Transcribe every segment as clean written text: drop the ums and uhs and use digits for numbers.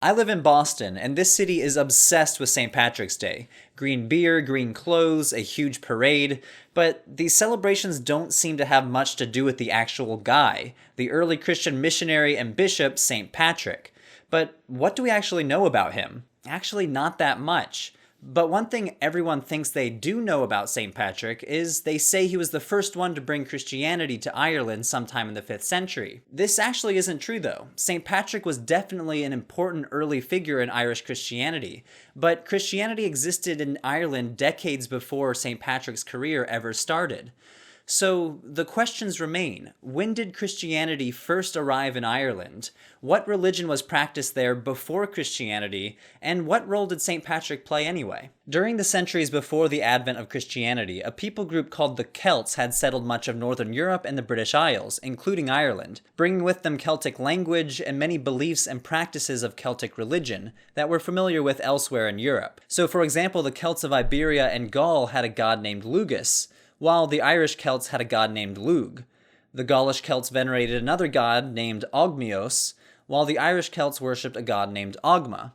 I live in Boston, and this city is obsessed with St. Patrick's Day. Green beer, green clothes, a huge parade, but these celebrations don't seem to have much to do with the actual guy, the early Christian missionary and bishop St. Patrick. But what do we actually know about him? Actually, not that much. But one thing everyone thinks they do know about St. Patrick is they say he was the first one to bring Christianity to Ireland sometime in the 5th century. This actually isn't true though. St. Patrick was definitely an important early figure in Irish Christianity, but Christianity existed in Ireland decades before St. Patrick's career ever started. So the questions remain. When did Christianity first arrive in Ireland? What religion was practiced there before Christianity? And what role did St. Patrick play anyway? During the centuries before the advent of Christianity, a people group called the Celts had settled much of Northern Europe and the British Isles, including Ireland, bringing with them Celtic language and many beliefs and practices of Celtic religion that we're familiar with elsewhere in Europe. So for example, the Celts of Iberia and Gaul had a god named Lugus, while the Irish Celts had a god named Lugh. The Gaulish Celts venerated another god named Ogmios, while the Irish Celts worshipped a god named Ogma.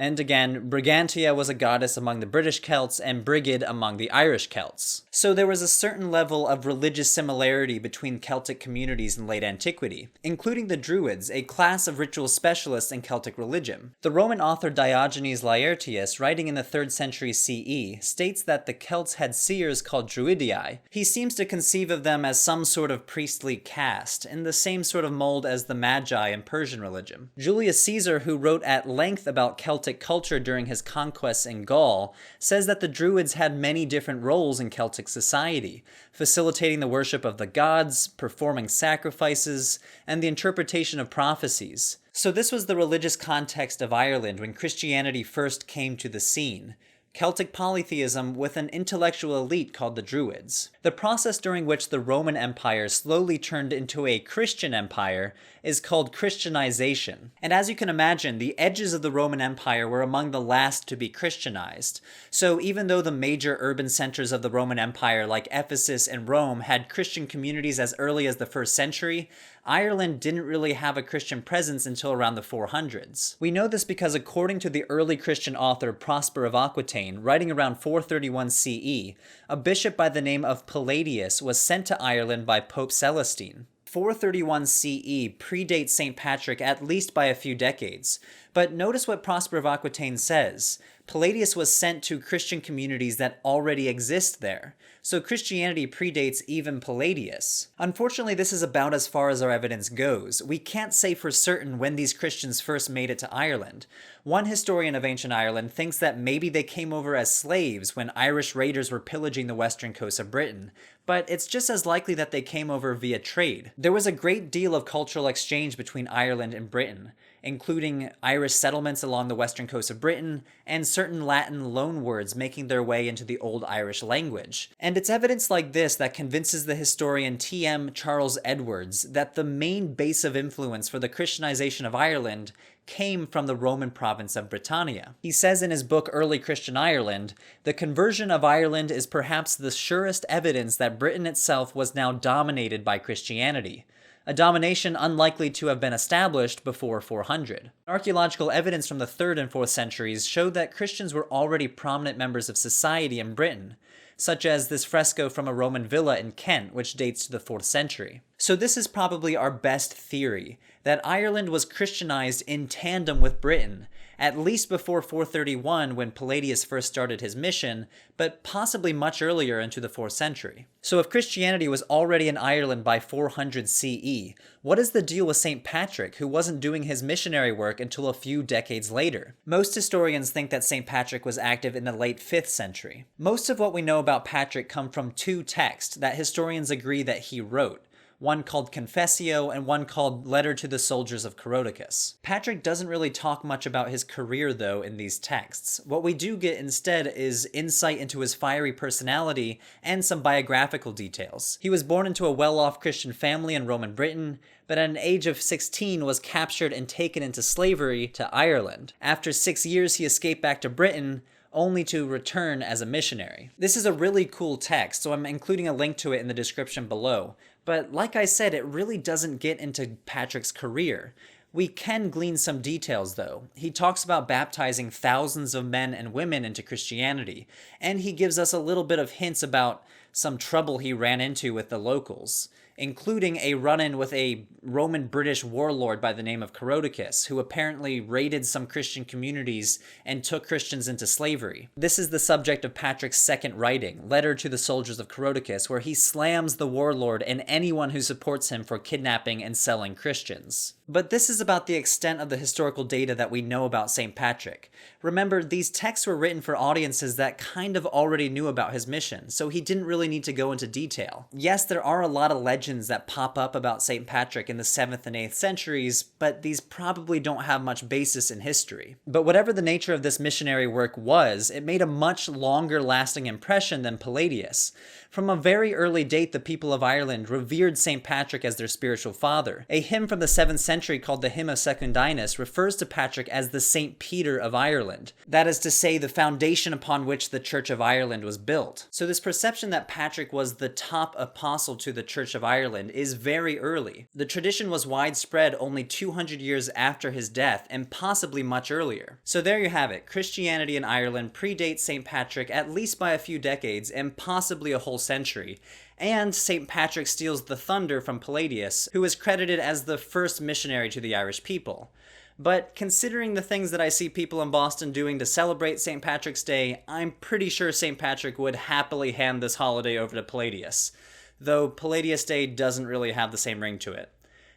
And again, Brigantia was a goddess among the British Celts and Brigid among the Irish Celts. So there was a certain level of religious similarity between Celtic communities in late antiquity, including the Druids, a class of ritual specialists in Celtic religion. The Roman author Diogenes Laertius, writing in the 3rd century CE, states that the Celts had seers called Druidii. He seems to conceive of them as some sort of priestly caste, in the same sort of mold as the Magi in Persian religion. Julius Caesar, who wrote at length about Celtic culture during his conquests in Gaul, says that the Druids had many different roles in Celtic society, facilitating the worship of the gods, performing sacrifices, and the interpretation of prophecies. So this was the religious context of Ireland when Christianity first came to the scene. Celtic polytheism with an intellectual elite called the Druids. The process during which the Roman Empire slowly turned into a Christian empire is called Christianization. And as you can imagine, the edges of the Roman Empire were among the last to be Christianized. So even though the major urban centers of the Roman Empire like Ephesus and Rome had Christian communities as early as the 1st century, Ireland didn't really have a Christian presence until around the 400s. We know this because according to the early Christian author Prosper of Aquitaine, writing around 431 CE, a bishop by the name of Palladius was sent to Ireland by Pope Celestine. 431 CE predates St. Patrick at least by a few decades, but notice what Prosper of Aquitaine says. Palladius was sent to Christian communities that already exist there, so Christianity predates even Palladius. Unfortunately, this is about as far as our evidence goes. We can't say for certain when these Christians first made it to Ireland. One historian of ancient Ireland thinks that maybe they came over as slaves when Irish raiders were pillaging the western coast of Britain, but it's just as likely that they came over via trade. There was a great deal of cultural exchange between Ireland and Britain, including Irish settlements along the western coast of Britain, and certain Latin loanwords making their way into the Old Irish language. And it's evidence like this that convinces the historian T.M. Charles Edwards that the main base of influence for the Christianization of Ireland came from the Roman province of Britannia. He says in his book Early Christian Ireland, "The conversion of Ireland is perhaps the surest evidence that Britain itself was now dominated by Christianity, a domination unlikely to have been established before 400. Archaeological evidence from the 3rd and 4th centuries showed that Christians were already prominent members of society in Britain, such as this fresco from a Roman villa in Kent, which dates to the 4th century. So this is probably our best theory, that Ireland was Christianized in tandem with Britain, at least before 431 when Palladius first started his mission, but possibly much earlier into the 4th century. So if Christianity was already in Ireland by 400 CE, what is the deal with St. Patrick, who wasn't doing his missionary work until a few decades later? Most historians think that St. Patrick was active in the late 5th century. Most of what we know about Patrick come from 2 texts that historians agree that he wrote, one called Confessio and one called Letter to the Soldiers of Coroticus. Patrick doesn't really talk much about his career though in these texts. What we do get instead is insight into his fiery personality and some biographical details. He was born into a well-off Christian family in Roman Britain, but at an age of 16 was captured and taken into slavery to Ireland. After 6 years he escaped back to Britain, only to return as a missionary. This is a really cool text, so I'm including a link to it in the description below. But like I said, it really doesn't get into Patrick's career. We can glean some details, though. He talks about baptizing thousands of men and women into Christianity, and he gives us a little bit of hints about some trouble he ran into with the locals, including a run-in with a Roman-British warlord by the name of Carodicus, who apparently raided some Christian communities and took Christians into slavery. This is the subject of Patrick's second writing, Letter to the Soldiers of Carodicus, where he slams the warlord and anyone who supports him for kidnapping and selling Christians. But this is about the extent of the historical data that we know about St. Patrick. Remember, these texts were written for audiences that kind of already knew about his mission, so he didn't really need to go into detail. Yes, there are a lot of legends that pop up about St. Patrick in the 7th and 8th centuries, but these probably don't have much basis in history. But whatever the nature of this missionary work was, it made a much longer lasting impression than Palladius. From a very early date, the people of Ireland revered St. Patrick as their spiritual father. A hymn from the 7th century called the Hymn of Secundinus refers to Patrick as the St. Peter of Ireland. That is to say, the foundation upon which the Church of Ireland was built. So this perception that Patrick was the top apostle to the Church of Ireland is very early. The tradition was widespread only 200 years after his death, and possibly much earlier. So there you have it. Christianity in Ireland predates St. Patrick at least by a few decades, and possibly a whole century. And St. Patrick steals the thunder from Palladius, who is credited as the first missionary to the Irish people. But considering the things that I see people in Boston doing to celebrate St. Patrick's Day, I'm pretty sure St. Patrick would happily hand this holiday over to Palladius, though Palladius Day doesn't really have the same ring to it.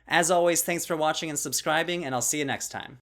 As always, thanks for watching and subscribing, and I'll see you next time.